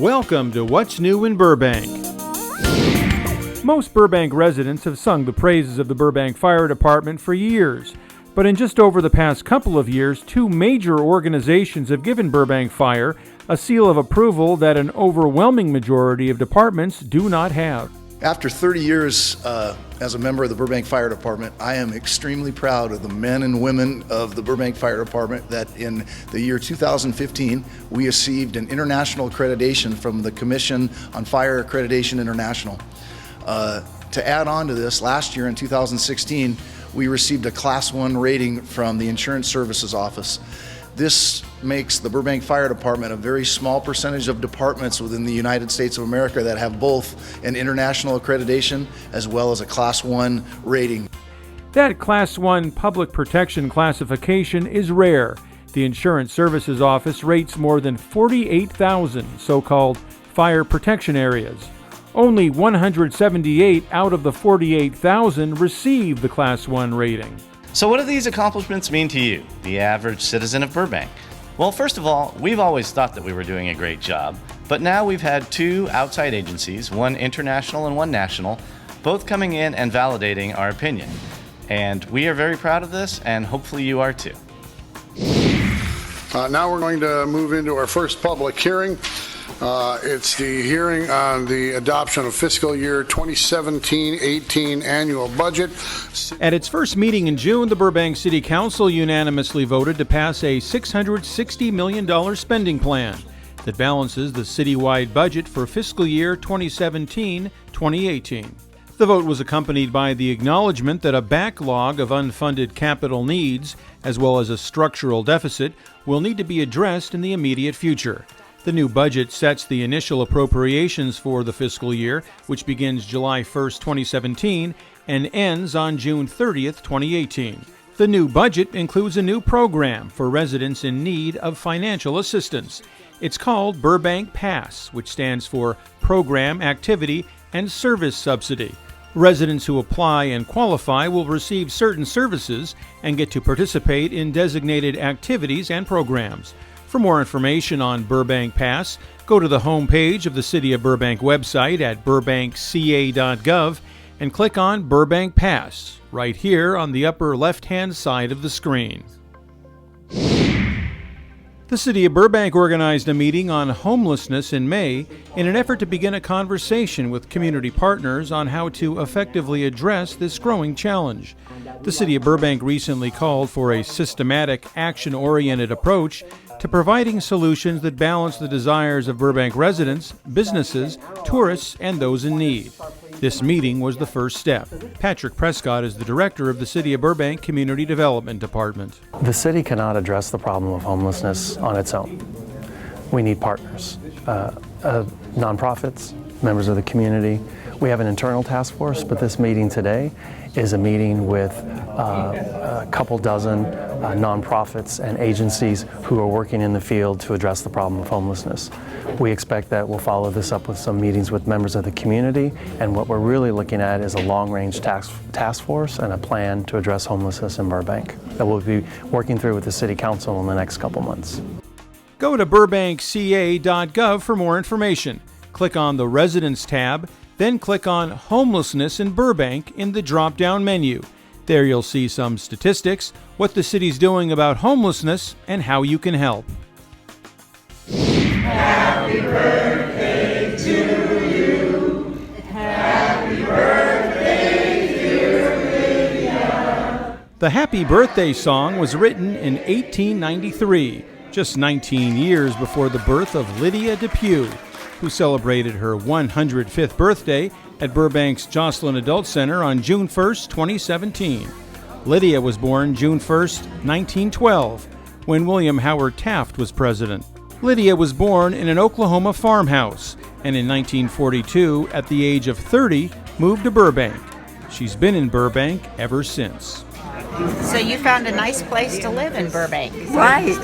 Welcome to What's New in Burbank. Most Burbank residents have sung the praises of the Burbank Fire Department for years, but in just over the past couple of years, two major organizations have given Burbank Fire a seal of approval that an overwhelming majority of departments do not have. After 30 years as a member of the Burbank Fire Department, I am extremely proud of the men and women of the Burbank Fire Department that in the year 2015, we received an international accreditation from the Commission on Fire Accreditation International. To add on to this, last year in 2016, we received a Class 1 rating from the Insurance Services Office. This makes the Burbank Fire Department a very small percentage of departments within the United States of America that have both an international accreditation as well as a Class 1 rating. That Class 1 public protection classification is rare. The Insurance Services Office rates more than 48,000 so-called fire protection areas. Only 178 out of the 48,000 receive the Class 1 rating. So what do these accomplishments mean to you, the average citizen of Burbank? Well, first of all, we've always thought that we were doing a great job, but now we've had two outside agencies, one international and one national, both coming in and validating our opinion. And we are very proud of this, and hopefully you are too. Now we're going to move into our first public hearing. It's the hearing on the adoption of fiscal year 2017-18 annual budget. At its first meeting in June, the Burbank City Council unanimously voted to pass a $660 million spending plan that balances the citywide budget for fiscal year 2017-2018. The vote was accompanied by the acknowledgement that a backlog of unfunded capital needs, as well as a structural deficit, will need to be addressed in the immediate future. The new budget sets the initial appropriations for the fiscal year, which begins July 1st, 2017, and ends on June 30th, 2018. The new budget includes a new program for residents in need of financial assistance. It's called Burbank Pass, which stands for Program, Activity, and Service Subsidy. Residents who apply and qualify will receive certain services and get to participate in designated activities and programs. For more information on Burbank Pass, go to the homepage of the City of Burbank website at burbankca.gov and click on Burbank Pass right here on the upper left-hand side of the screen. The City of Burbank organized a meeting on homelessness in May in an effort to begin a conversation with community partners on how to effectively address this growing challenge. The City of Burbank recently called for a systematic, action-oriented approach to providing solutions that balance the desires of Burbank residents, businesses, tourists, and those in need. This meeting was the first step. Patrick Prescott is the director of the City of Burbank Community Development Department. The city cannot address the problem of homelessness on its own. We need partners, nonprofits, members of the community. We have an internal task force, but this meeting today is a meeting with a couple dozen nonprofits and agencies who are working in the field to address the problem of homelessness. We expect that we'll follow this up with some meetings with members of the community, and what we're really looking at is a long-range task force and a plan to address homelessness in Burbank that we'll be working through with the City Council in the next couple months. Go to burbankca.gov for more information. Click on the Residents tab, then click on Homelessness in Burbank in the drop-down menu. There you'll see some statistics, what the city's doing about homelessness, and how you can help. Happy birthday to you. Happy birthday, dear Lydia. The Happy Birthday song was written in 1893, just 19 years before the birth of Lydia Depew, who celebrated her 105th birthday at Burbank's Joslyn Adult Center on June 1st, 2017. Lydia was born June 1st, 1912, when William Howard Taft was president. Lydia was born in an Oklahoma farmhouse, and in 1942, at the age of 30, moved to Burbank. She's been in Burbank ever since. So you found a nice place to live in Burbank. Right.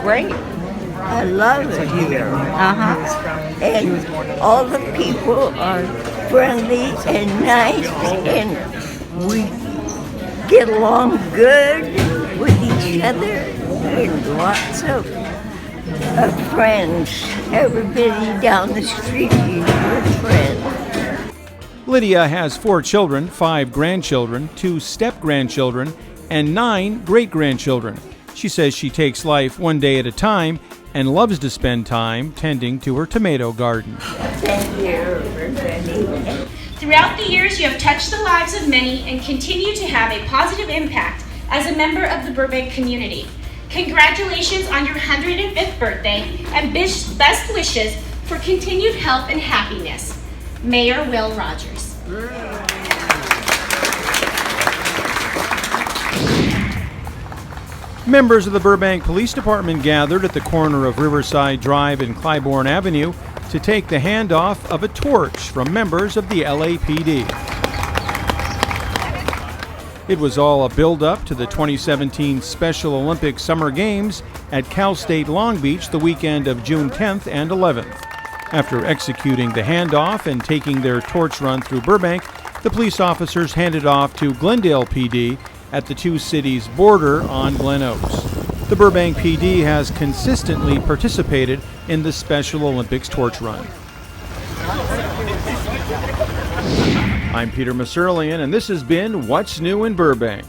Great. I love it here. And all the people are friendly and nice, and we get along good with each other, and lots of friends. Everybody down the street is your friend. Lydia has 4 children, 5 grandchildren, 2 step-grandchildren, and 9 great-grandchildren. She says she takes life one day at a time and loves to spend time tending to her tomato garden. Thank you, everybody. Throughout the years, you have touched the lives of many and continue to have a positive impact as a member of the Burbank community. Congratulations on your 105th birthday and best wishes for continued health and happiness. Mayor Will Rogers. Members of the Burbank Police Department gathered at the corner of Riverside Drive and Clybourne Avenue to take the handoff of a torch from members of the LAPD. It was all a build-up to the 2017 Special Olympics Summer Games at Cal State Long Beach the weekend of June 10th and 11th. After executing the handoff and taking their torch run through Burbank, the police officers handed off to Glendale PD at the two cities' border on Glen Oaks. The Burbank PD has consistently participated in the Special Olympics torch run. I'm Peter Maserlian, and this has been What's New in Burbank.